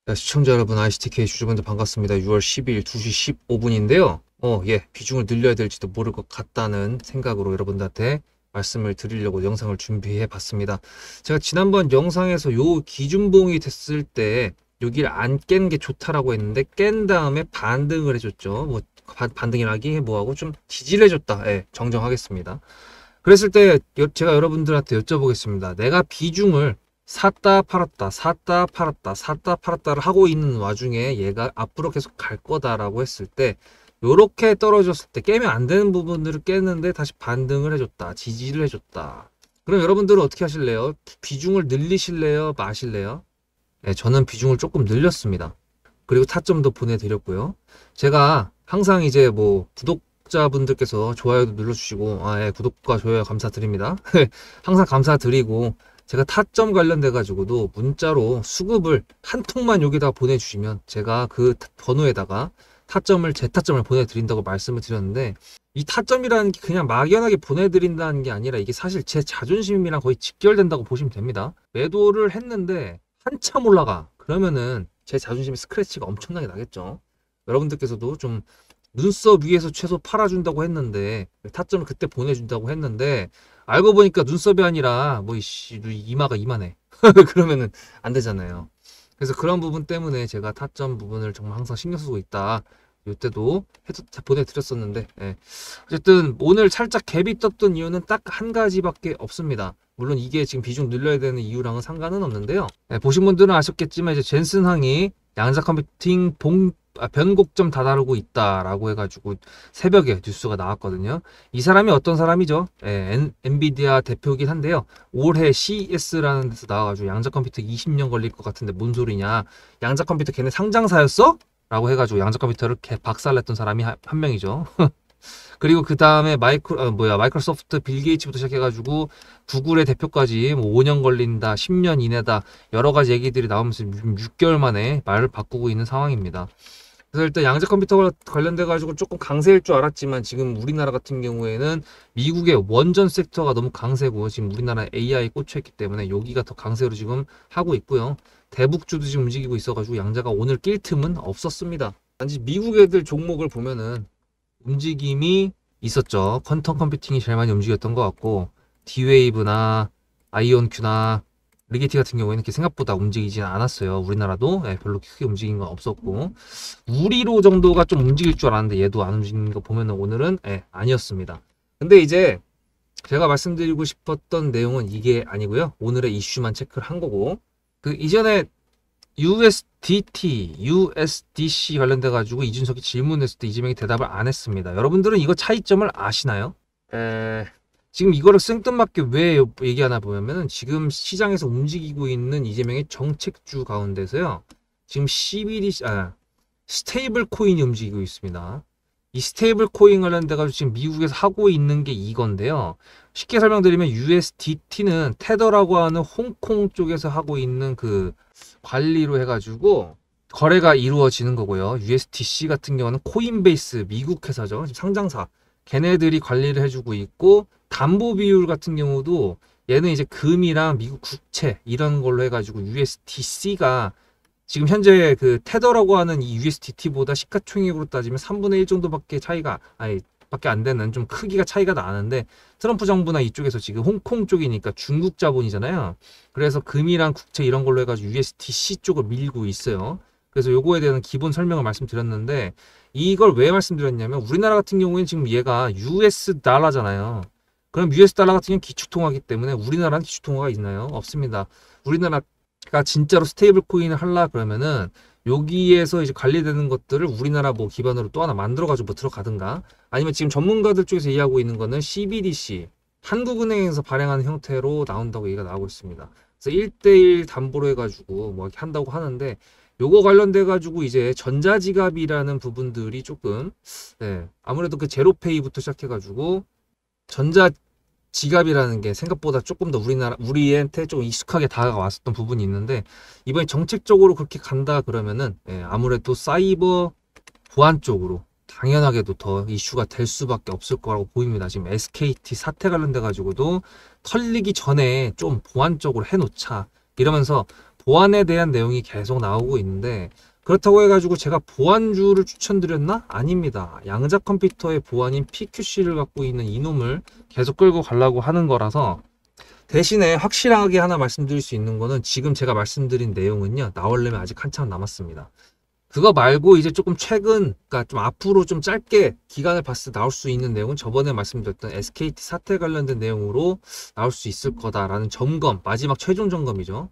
자, 시청자 여러분, ICTK 주주분들 반갑습니다. 6월 10일 2시 15분인데요. 비중을 늘려야 될지도 모를 것 같다는 생각으로 여러분들한테 말씀을 드리려고 영상을 준비해 봤습니다. 제가 지난번 영상에서 요 기준봉이 됐을 때 여기를 안 깬 게 좋다라고 했는데 깬 다음에 반등을 해줬죠. 반등이라기 뭐하고 좀 지지를 해줬다. 정정하겠습니다. 그랬을 때 제가 여러분들한테 여쭤보겠습니다. 내가 비중을 샀다 팔았다 샀다 팔았다 샀다 팔았다를 하고 있는 와중에 얘가 앞으로 계속 갈 거다라고 했을 때 요렇게 떨어졌을 때 깨면 안 되는 부분들을 깼는데 다시 반등을 해줬다, 지지를 해줬다. 그럼 여러분들은 어떻게 하실래요? 비중을 늘리실래요, 마실래요? 네, 저는 비중을 조금 늘렸습니다. 그리고 타점도 보내드렸고요. 제가 항상 이제 뭐 구독자분들께서 좋아요도 눌러주시고, 구독과 좋아요 감사드립니다. 항상 감사드리고, 제가 타점 관련돼 가지고도 문자로 수급을 한 통만 여기다 보내주시면 제가 그 번호에다가 제 타점을 보내드린다고 말씀을 드렸는데, 이 타점이라는 게 그냥 막연하게 보내드린다는 게 아니라 이게 사실 제 자존심이랑 거의 직결된다고 보시면 됩니다. 매도를 했는데 한참 올라가. 그러면은 제 자존심의 스크래치가 엄청나게 나겠죠. 여러분들께서도 좀 눈썹 위에서 최소 팔아준다고 했는데, 타점을 그때 보내준다고 했는데, 알고 보니까 눈썹이 아니라, 이마가 이만해. 그러면은 안 되잖아요. 그래서 그런 부분 때문에 제가 타점 부분을 정말 항상 신경 쓰고 있다. 이때도 보내드렸었는데, 어쨌든 오늘 살짝 갭이 떴던 이유는 딱 한 가지밖에 없습니다. 물론 이게 지금 비중 늘려야 되는 이유랑은 상관은 없는데요. 보신 분들은 아셨겠지만 이제 젠슨항이 양자 컴퓨팅 변곡점 다다르고 있다라고 해가지고 새벽에 뉴스가 나왔거든요. 이 사람이 어떤 사람이죠? 엔비디아 대표긴 한데요. 올해 CES라는 데서 나와가지고 양자 컴퓨터 20년 걸릴 것 같은데 뭔 소리냐? 양자 컴퓨터 걔네 상장사였어? 라고 해가지고 양자 컴퓨터를 박살냈던 사람이 한 명이죠. 그리고 그 다음에 마이크로소프트 빌 게이츠부터 시작해가지고 구글의 대표까지 뭐 5년 걸린다, 10년 이내다, 여러 가지 얘기들이 나오면서 6개월 만에 말을 바꾸고 있는 상황입니다. 그래서 일단 양자 컴퓨터 관련돼가지고 조금 강세일 줄 알았지만 지금 우리나라 같은 경우에는 미국의 원전 섹터가 너무 강세고 지금 우리나라 AI 꽂혀있기 때문에 여기가 더 강세로 지금 하고 있고요. 대북주도 지금 움직이고 있어가지고 양자가 오늘 낄 틈은 없었습니다. 단지 미국 애들 종목을 보면은 움직임이 있었죠. 퀀텀 컴퓨팅이 제일 많이 움직였던 것 같고, D-Wave나 아이온큐나 리게티 같은 경우에는 이렇게 생각보다 움직이진 않았어요. 우리나라도 별로 크게 움직인 건 없었고, 우리로 정도가 좀 움직일 줄 알았는데 얘도 안 움직이는 거 보면은 오늘은 아니었습니다. 근데 이제 제가 말씀드리고 싶었던 내용은 이게 아니고요. 오늘의 이슈만 체크를 한 거고, 그 이전에 USDC 관련돼 가지고 이준석이 질문했을 때 이재명이 대답을 안 했습니다. 여러분들은 이거 차이점을 아시나요? 지금 이거를 생뚱맞게 왜 얘기하나 보면은 지금 시장에서 움직이고 있는 이재명의 정책주 가운데서요. 지금 스테이블 코인이 움직이고 있습니다. 이 스테이블 코인 관련돼 가지고 지금 미국에서 하고 있는 게 이건데요. 쉽게 설명드리면 USDT는 테더라고 하는 홍콩 쪽에서 하고 있는 그 관리로 해가지고 거래가 이루어지는 거고요. USDC 같은 경우는 코인베이스 미국 회사죠. 상장사. 걔네들이 관리를 해주고 있고, 담보 비율 같은 경우도 얘는 이제 금이랑 미국 국채 이런 걸로 해가지고 USDC가 지금 현재 그 테더라고 하는 이 USDT보다 시가총액으로 따지면 3분의 1 정도밖에 밖에 안 되는 좀 크기가 차이가 나는데, 트럼프 정부나 이쪽에서 지금 홍콩 쪽이니까 중국 자본이잖아요. 그래서 금이랑 국채 이런 걸로 해가지고 USDC 쪽을 밀고 있어요. 그래서 요거에 대한 기본 설명을 말씀드렸는데, 이걸 왜 말씀드렸냐면 우리나라 같은 경우에는 지금 얘가 US 달러잖아요. 그럼 US 달러 같은 경우는 기축통화이기 때문에 우리나라는 기축통화가 있나요? 없습니다. 우리나라가 진짜로 스테이블 코인을 하려 그러면은 여기에서 이제 관리되는 것들을 우리나라 뭐 기반으로 또 하나 만들어가지고 뭐 들어가든가, 아니면 지금 전문가들 쪽에서 이해하고 있는 거는 CBDC, 한국은행에서 발행하는 형태로 나온다고 얘기가 나오고 있습니다. 그래서 1대1 담보로 해가지고 뭐 이렇게 한다고 하는데, 요거 관련돼가지고 이제 전자지갑이라는 부분들이 조금, 아무래도 그 제로페이부터 시작해가지고 지갑이라는 게 생각보다 조금 더 우리한테 좀 익숙하게 다가왔었던 부분이 있는데, 이번에 정책적으로 그렇게 간다 그러면은 아무래도 사이버 보안 쪽으로 당연하게도 더 이슈가 될 수밖에 없을 거라고 보입니다. 지금 SKT 사태 관련돼 가지고도 털리기 전에 좀 보안 쪽으로 해놓자 이러면서 보안에 대한 내용이 계속 나오고 있는데, 그렇다고 해가지고 제가 보안주를 추천드렸나? 아닙니다. 양자 컴퓨터의 보안인 PQC를 갖고 있는 이놈을 계속 끌고 가려고 하는 거라서, 대신에 확실하게 하나 말씀드릴 수 있는 거는 지금 제가 말씀드린 내용은요, 나오려면 아직 한참 남았습니다. 그거 말고 이제 조금 최근, 그러니까 좀 앞으로 좀 짧게 기간을 봤을 때 나올 수 있는 내용은 저번에 말씀드렸던 SKT 사태 관련된 내용으로 나올 수 있을 거다라는 점검, 마지막 최종 점검이죠.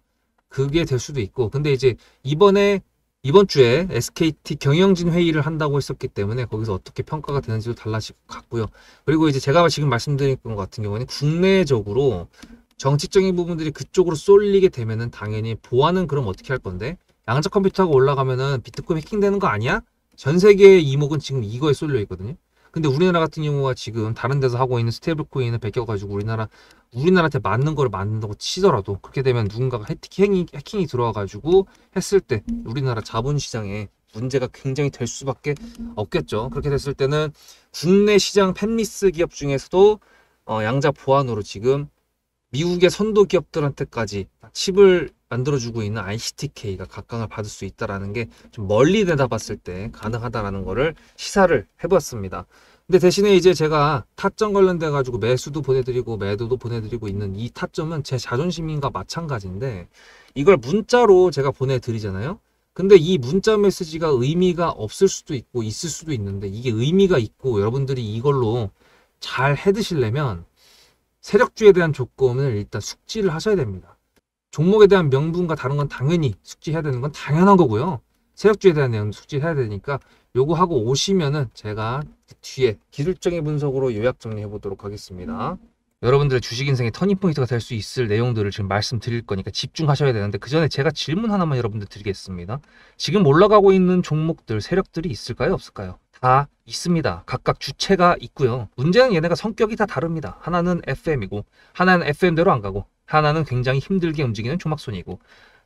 그게 될 수도 있고, 근데 이제 이번 주에 SKT 경영진 회의를 한다고 했었기 때문에 거기서 어떻게 평가가 되는지도 달라질 것 같고요. 그리고 이제 제가 지금 말씀드린 것 같은 경우는 국내적으로 정치적인 부분들이 그쪽으로 쏠리게 되면은 당연히 보안은 그럼 어떻게 할 건데? 양자 컴퓨터가 올라가면은 비트코인 해킹되는 거 아니야? 전 세계의 이목은 지금 이거에 쏠려 있거든요. 근데 우리나라 같은 경우가 지금 다른 데서 하고 있는 스테이블 코인을 베껴가지고 우리나라한테 맞는 거를 만든다고 치더라도 그렇게 되면 누군가가 해킹이 들어와가지고 했을 때 우리나라 자본시장에 문제가 굉장히 될 수밖에 없겠죠. 그렇게 됐을 때는 국내 시장 팹리스 기업 중에서도 양자 보안으로 지금 미국의 선도 기업들한테까지 칩을 만들어주고 있는 ICTK가 각광을 받을 수 있다라는 게 좀 멀리 내다봤을 때 가능하다라는 거를 시사를 해봤습니다. 근데 대신에 이제 제가 타점 관련돼 가지고 매수도 보내드리고 매도도 보내드리고 있는 이 타점은 제 자존심인가 마찬가지인데 이걸 문자로 제가 보내드리잖아요. 근데 이 문자 메시지가 의미가 없을 수도 있고 있을 수도 있는데 이게 의미가 있고 여러분들이 이걸로 잘 해드시려면 세력주에 대한 조건을 일단 숙지를 하셔야 됩니다. 종목에 대한 명분과 다른 건 당연히 숙지해야 되는 건 당연한 거고요. 세력주에 대한 내용 숙지해야 되니까 요거 하고 오시면은 제가 뒤에 기술적인 분석으로 요약 정리해 보도록 하겠습니다. 여러분들의 주식 인생의 터닝포인트가 될 수 있을 내용들을 지금 말씀드릴 거니까 집중하셔야 되는데 그 전에 제가 질문 하나만 여러분들 드리겠습니다. 지금 올라가고 있는 종목들, 세력들이 있을까요? 없을까요? 다 있습니다. 각각 주체가 있고요. 문제는 얘네가 성격이 다 다릅니다. 하나는 FM이고 하나는 FM대로 안 가고 하나는 굉장히 힘들게 움직이는 조막손이고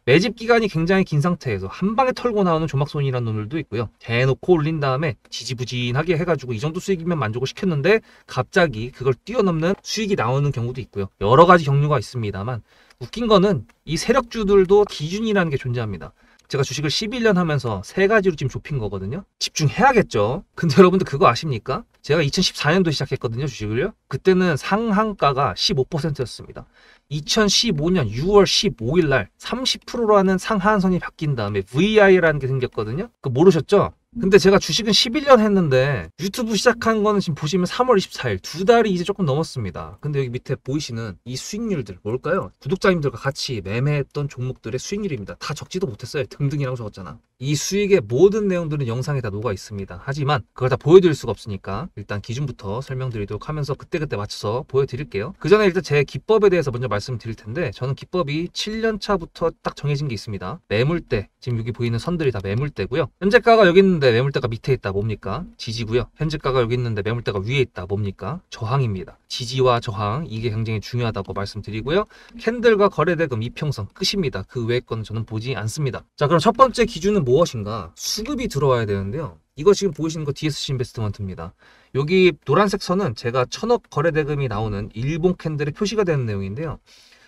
매집 기간이 굉장히 긴 상태에서 한 방에 털고 나오는 조막손이라는 놈들도 있고요. 대놓고 올린 다음에 지지부진하게 해가지고 이 정도 수익이면 만족을 시켰는데 갑자기 그걸 뛰어넘는 수익이 나오는 경우도 있고요. 여러 가지 경로가 있습니다만 웃긴 거는 이 세력주들도 기준이라는 게 존재합니다. 제가 주식을 11년 하면서 세 가지로 지금 좁힌 거거든요. 집중해야겠죠. 근데 여러분들 그거 아십니까? 제가 2014년도 시작했거든요, 주식을요. 그때는 상한가가 15%였습니다. 2015년 6월 15일 날 30%라는 상한선이 바뀐 다음에 VI라는 게 생겼거든요. 그거 모르셨죠? 근데 제가 주식은 11년 했는데 유튜브 시작한 거는 지금 보시면 3월 24일 두 달이 이제 조금 넘었습니다. 근데 여기 밑에 보이시는 이 수익률들 뭘까요? 구독자님들과 같이 매매했던 종목들의 수익률입니다. 다 적지도 못했어요. 등등이라고 적었잖아. 이 수익의 모든 내용들은 영상에 다 녹아 있습니다. 하지만 그걸 다 보여드릴 수가 없으니까 일단 기준부터 설명드리도록 하면서 그때그때 맞춰서 보여드릴게요. 그 전에 일단 제 기법에 대해서 먼저 말씀드릴 텐데 저는 기법이 7년 차부터 딱 정해진 게 있습니다. 매물대, 지금 여기 보이는 선들이 다 매물대고요. 현재가가 여기 있는데 매물대가 밑에 있다 뭡니까? 지지고요. 현재가가 여기 있는데 매물대가 위에 있다 뭡니까? 저항입니다. 지지와 저항 이게 굉장히 중요하다고 말씀드리고요. 캔들과 거래대금 이평선 끝입니다. 그 외의 거는 저는 보지 않습니다. 자, 그럼 첫 번째 기준은 무엇인가? 수급이 들어와야 되는데요. 이거 지금 보이시는 거 DSC 인베스트먼트입니다. 여기 노란색 선은 제가 1000억 거래대금이 나오는 일본 캔들의 표시가 되는 내용인데요.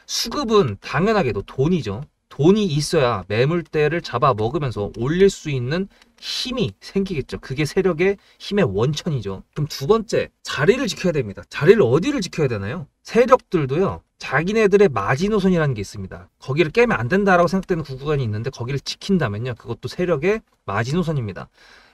수급은 당연하게도 돈이죠. 돈이 있어야 매물대를 잡아 먹으면서 올릴 수 있는 힘이 생기겠죠. 그게 세력의 힘의 원천이죠. 그럼 두 번째, 자리를 지켜야 됩니다. 자리를 어디를 지켜야 되나요? 세력들도요. 자기네들의 마지노선이라는 게 있습니다. 거기를 깨면 안 된다라고 생각되는 구간이 있는데 거기를 지킨다면요. 그것도 세력의 마지노선입니다.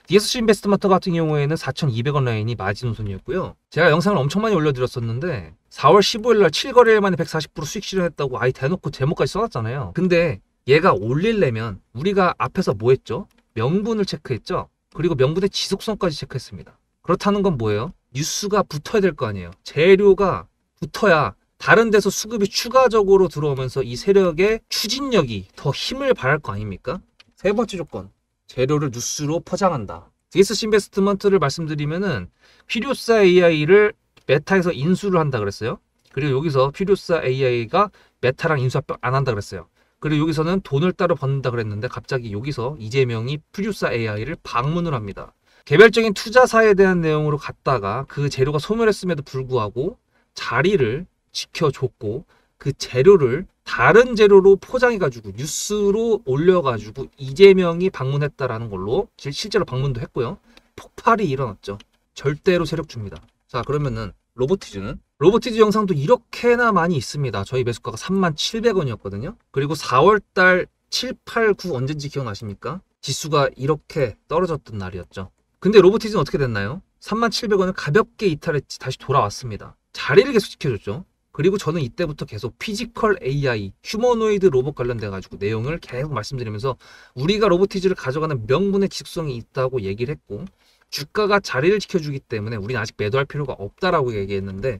DSC 인베스트먼트 같은 경우에는 4,200원 라인이 마지노선이었고요. 제가 영상을 엄청 많이 올려드렸었는데 4월 15일 날 7거래일 만에 140% 수익 실현했다고 아예 대놓고 제목까지 써놨잖아요. 근데 얘가 올리려면 우리가 앞에서 뭐 했죠? 명분을 체크했죠? 그리고 명분의 지속성까지 체크했습니다. 그렇다는 건 뭐예요? 뉴스가 붙어야 될 거 아니에요. 재료가 붙어야 다른 데서 수급이 추가적으로 들어오면서 이 세력의 추진력이 더 힘을 발할 거 아닙니까? 세 번째 조건. 재료를 뉴스로 포장한다. DSC 인베스트먼트를 말씀드리면은 필요사 AI를 메타에서 인수를 한다 그랬어요. 그리고 여기서 필요사 AI가 메타랑 인수 안 한다 그랬어요. 그리고 여기서는 돈을 따로 받는다 그랬는데 갑자기 여기서 이재명이 필요사 AI를 방문을 합니다. 개별적인 투자사에 대한 내용으로 갔다가 그 재료가 소멸했음에도 불구하고 자리를 지켜줬고 그 재료를 다른 재료로 포장해가지고 뉴스로 올려가지고 이재명이 방문했다라는 걸로 실제로 방문도 했고요. 폭발이 일어났죠. 절대로 세력 줍니다. 자, 그러면은 로보티즈 영상도 이렇게나 많이 있습니다. 저희 매수가가 37,000원이었거든요. 그리고 4월달 7, 8, 9 언젠지 기억나십니까? 지수가 이렇게 떨어졌던 날이었죠. 근데 로보티즈는 어떻게 됐나요? 37,000원을 가볍게 이탈했지 다시 돌아왔습니다. 자리를 계속 지켜줬죠. 그리고 저는 이때부터 계속 피지컬 AI, 휴머노이드 로봇 관련돼 가지고 내용을 계속 말씀드리면서 우리가 로보티즈를 가져가는 명분의 지속성이 있다고 얘기를 했고, 주가가 자리를 지켜주기 때문에 우리는 아직 매도할 필요가 없다라고 얘기했는데,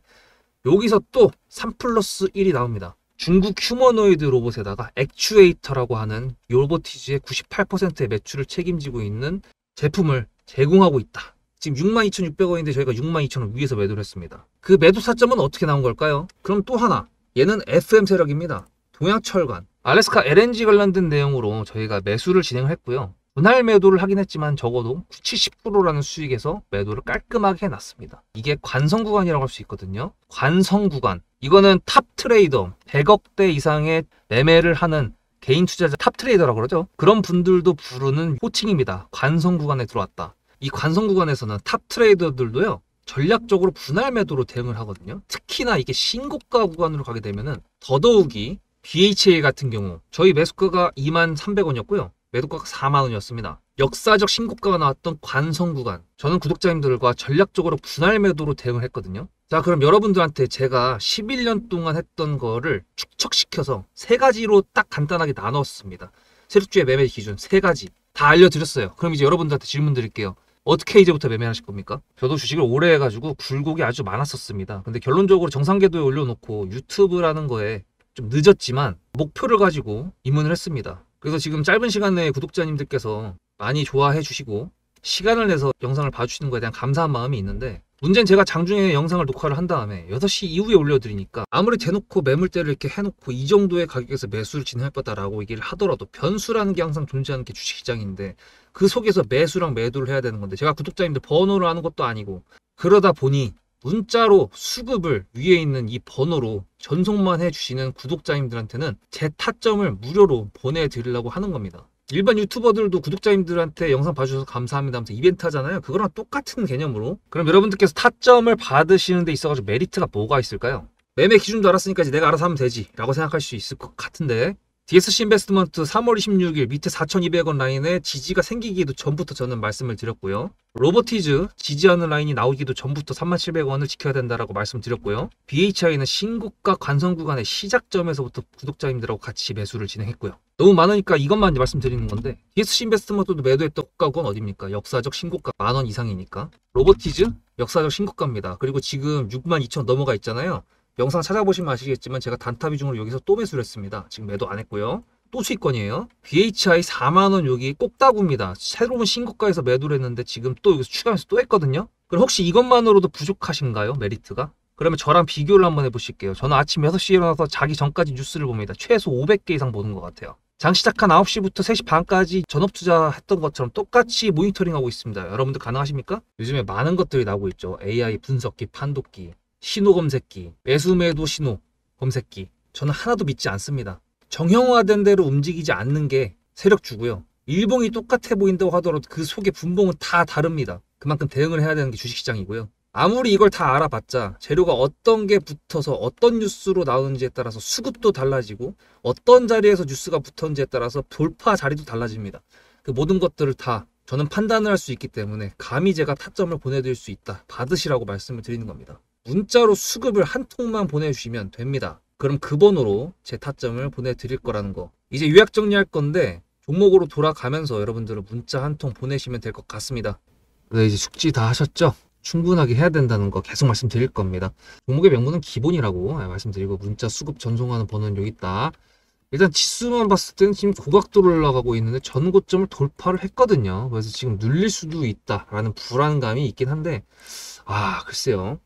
여기서 또 3+1이 나옵니다. 중국 휴머노이드 로봇에다가 액추에이터라고 하는 로보티즈의 98%의 매출을 책임지고 있는 제품을 제공하고 있다. 지금 62,600원인데 저희가 62,000원 위에서 매도를 했습니다. 그 매도 타점은 어떻게 나온 걸까요? 그럼 또 하나, 얘는 FM 세력입니다. 동양철관, 알래스카 LNG 관련된 내용으로 저희가 매수를 진행을 했고요. 분할 매도를 하긴 했지만 적어도 70%라는 수익에서 매도를 깔끔하게 해놨습니다. 이게 관성 구간이라고 할 수 있거든요. 관성 구간, 이거는 탑 트레이더, 100억대 이상의 매매를 하는 개인 투자자, 탑 트레이더라고 그러죠. 그런 분들도 부르는 호칭입니다. 관성 구간에 들어왔다. 이 관성 구간에서는 탑 트레이더들도요, 전략적으로 분할 매도로 대응을 하거든요. 특히나 이게 신고가 구간으로 가게 되면은 더더욱이 BHA 같은 경우 저희 매수가가 23,000원이었고요. 매도가가 40,000원이었습니다. 역사적 신고가가 나왔던 관성 구간, 저는 구독자님들과 전략적으로 분할 매도로 대응을 했거든요. 자, 그럼 여러분들한테 제가 11년 동안 했던 거를 축적시켜서 3가지로 딱 간단하게 나눴습니다. 세력주의 매매 기준 3가지 다 알려드렸어요. 그럼 이제 여러분들한테 질문 드릴게요. 어떻게 이제부터 매매하실 겁니까? 저도 주식을 오래 해가지고 굴곡이 아주 많았었습니다. 근데 결론적으로 정상궤도에 올려놓고 유튜브라는 거에 좀 늦었지만 목표를 가지고 입문을 했습니다. 그래서 지금 짧은 시간 내에 구독자님들께서 많이 좋아해 주시고 시간을 내서 영상을 봐주시는 거에 대한 감사한 마음이 있는데, 문제는 제가 장중에 영상을 녹화를 한 다음에 6시 이후에 올려드리니까 아무리 대놓고 매물대를 이렇게 해놓고 이 정도의 가격에서 매수를 진행할 거다라고 얘기를 하더라도 변수라는 게 항상 존재하는 게 주식시장인데, 그 속에서 매수랑 매도를 해야 되는 건데 제가 구독자님들 번호를 아는 것도 아니고, 그러다 보니 문자로 수급을 위에 있는 이 번호로 전송만 해주시는 구독자님들한테는 제 타점을 무료로 보내드리려고 하는 겁니다. 일반 유튜버들도 구독자님들한테 영상 봐주셔서 감사합니다 하면서 이벤트 하잖아요. 그거랑 똑같은 개념으로. 그럼 여러분들께서 타점을 받으시는 데 있어가지고 메리트가 뭐가 있을까요? 매매 기준도 알았으니까 이제 내가 알아서 하면 되지 라고 생각할 수 있을 것 같은데, DSC 인베스트먼트 3월 26일 밑에 4,200원 라인에 지지가 생기기도 전부터 저는 말씀을 드렸고요. 로보티즈 지지하는 라인이 나오기도 전부터 37,000원을 지켜야 된다라고 말씀드렸고요. BHI는 신고가 관성 구간의 시작점에서부터 구독자님들하고 같이 매수를 진행했고요. 너무 많으니까 이것만 말씀드리는 건데, DSC 인베스트먼트도 매도했던 고가건 어딥니까? 역사적 신고가 10,000원 이상이니까. 로보티즈 역사적 신고가입니다. 그리고 지금 62,000원 넘어가 있잖아요. 영상 찾아보시면 아시겠지만 제가 단타 비중으로 여기서 또 매수를 했습니다. 지금 매도 안 했고요. 또 수익권이에요. BHI 40,000원 여기 꼭다구입니다. 새로운 신고가에서 매도를 했는데 지금 또 여기서 추가하면서 또 했거든요. 그럼 혹시 이것만으로도 부족하신가요? 메리트가? 그러면 저랑 비교를 한번 해보실게요. 저는 아침 6시에 일어나서 자기 전까지 뉴스를 봅니다. 최소 500개 이상 보는 것 같아요. 장 시작한 9시부터 3시 반까지 전업 투자했던 것처럼 똑같이 모니터링하고 있습니다. 여러분들 가능하십니까? 요즘에 많은 것들이 나오고 있죠. AI 분석기, 판독기, 신호 검색기, 매수 매도 신호 검색기. 저는 하나도 믿지 않습니다. 정형화된 대로 움직이지 않는 게 세력주고요. 일봉이 똑같아 보인다고 하더라도 그 속의 분봉은 다 다릅니다. 그만큼 대응을 해야 되는 게 주식시장이고요. 아무리 이걸 다 알아봤자 재료가 어떤 게 붙어서 어떤 뉴스로 나오는지에 따라서 수급도 달라지고 어떤 자리에서 뉴스가 붙었는지에 따라서 돌파 자리도 달라집니다. 그 모든 것들을 다 저는 판단을 할 수 있기 때문에 감히 제가 타점을 보내드릴 수 있다. 받으시라고 말씀을 드리는 겁니다. 문자로 수급을 한 통만 보내주시면 됩니다. 그럼 그 번호로 제 타점을 보내드릴 거라는 거. 이제 요약 정리할 건데 종목으로 돌아가면서 여러분들은 문자 한 통 보내시면 될 것 같습니다. 네, 이제 숙지 다 하셨죠? 충분하게 해야 된다는 거 계속 말씀드릴 겁니다. 종목의 명분은 기본이라고 말씀드리고, 문자 수급 전송하는 번호는 여기 있다. 일단 지수만 봤을 때는 지금 고각도로 올라가고 있는데 전고점을 돌파를 했거든요. 그래서 지금 눌릴 수도 있다라는 불안감이 있긴 한데, 글쎄요.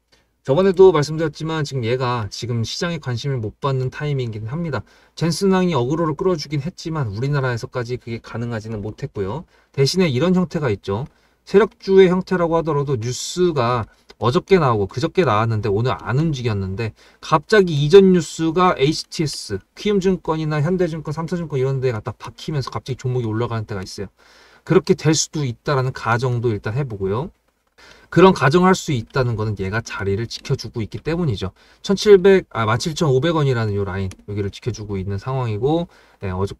저번에도 말씀드렸지만 지금 얘가 지금 시장에 관심을 못 받는 타이밍이긴 합니다. 젠슨왕이 어그로를 끌어주긴 했지만 우리나라에서까지 그게 가능하지는 못했고요. 대신에 이런 형태가 있죠. 세력주의 형태라고 하더라도 뉴스가 어저께 나오고 그저께 나왔는데 오늘 안 움직였는데 갑자기 이전 뉴스가 HTS, 키움증권이나 현대증권, 삼성증권 이런 데 갖다 박히면서 갑자기 종목이 올라가는 때가 있어요. 그렇게 될 수도 있다라는 가정도 일단 해보고요. 그런 가정할 수 있다는 거는 얘가 자리를 지켜주고 있기 때문이죠. 17,500원이라는 요 라인 여기를 지켜주고 있는 상황이고,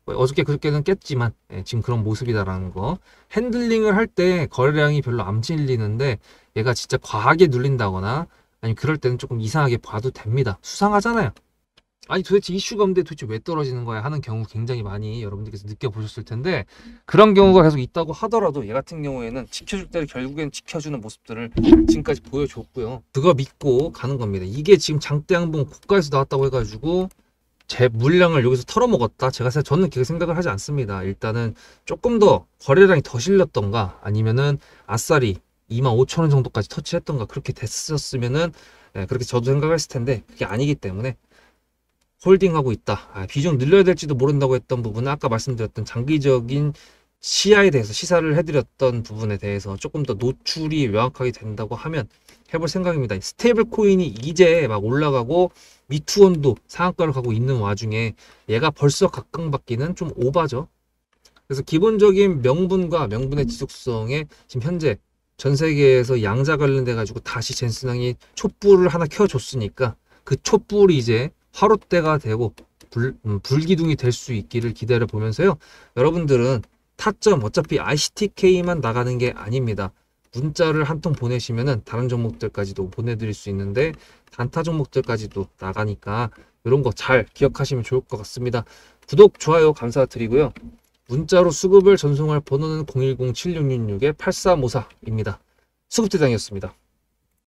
어저께 그저께는 깼지만 지금 그런 모습이다라는 거. 핸들링을 할 때 거래량이 별로 안 밀리는데 얘가 진짜 과하게 눌린다거나 아니면 그럴 때는 조금 이상하게 봐도 됩니다. 수상하잖아요. 아니 도대체 이슈가 없는데 도대체 왜 떨어지는 거야 하는 경우 굉장히 많이 여러분들께서 느껴보셨을 텐데, 그런 경우가 계속 있다고 하더라도 얘 같은 경우에는 지켜줄 때를 결국엔 지켜주는 모습들을 지금까지 보여줬고요. 그거 믿고 가는 겁니다. 이게 지금 장대양봉 고가에서 나왔다고 해가지고 제 물량을 여기서 털어먹었다, 저는 그렇게 생각을 하지 않습니다. 일단은 조금 더 거래량이 더 실렸던가 아니면은 아싸리 25,000원 정도까지 터치했던가 그렇게 됐었으면은 그렇게 저도 생각을 했을 텐데 그게 아니기 때문에 홀딩하고 있다. 비중 늘려야 될지도 모른다고 했던 부분은 아까 말씀드렸던 장기적인 시야에 대해서 시사를 해드렸던 부분에 대해서 조금 더 노출이 명확하게 된다고 하면 해볼 생각입니다. 스테이블 코인이 이제 막 올라가고 미투원도 상한가를 가고 있는 와중에 얘가 벌써 각광받기는 좀 오바죠. 그래서 기본적인 명분과 명분의 지속성에 지금 현재 전 세계에서 양자 관련돼 가지고 다시 젠슨항이 촛불을 하나 켜줬으니까 그 촛불이 이제 화롯대가 되고 불기둥이 될 수 있기를 기다려 보면서요. 여러분들은 타점 어차피 ICTK만 나가는 게 아닙니다. 문자를 한 통 보내시면은 다른 종목들까지도 보내드릴 수 있는데 단타 종목들까지도 나가니까 이런 거 잘 기억하시면 좋을 것 같습니다. 구독, 좋아요 감사드리고요. 문자로 수급을 전송할 번호는 010-7666-8354입니다. 수급대장이었습니다.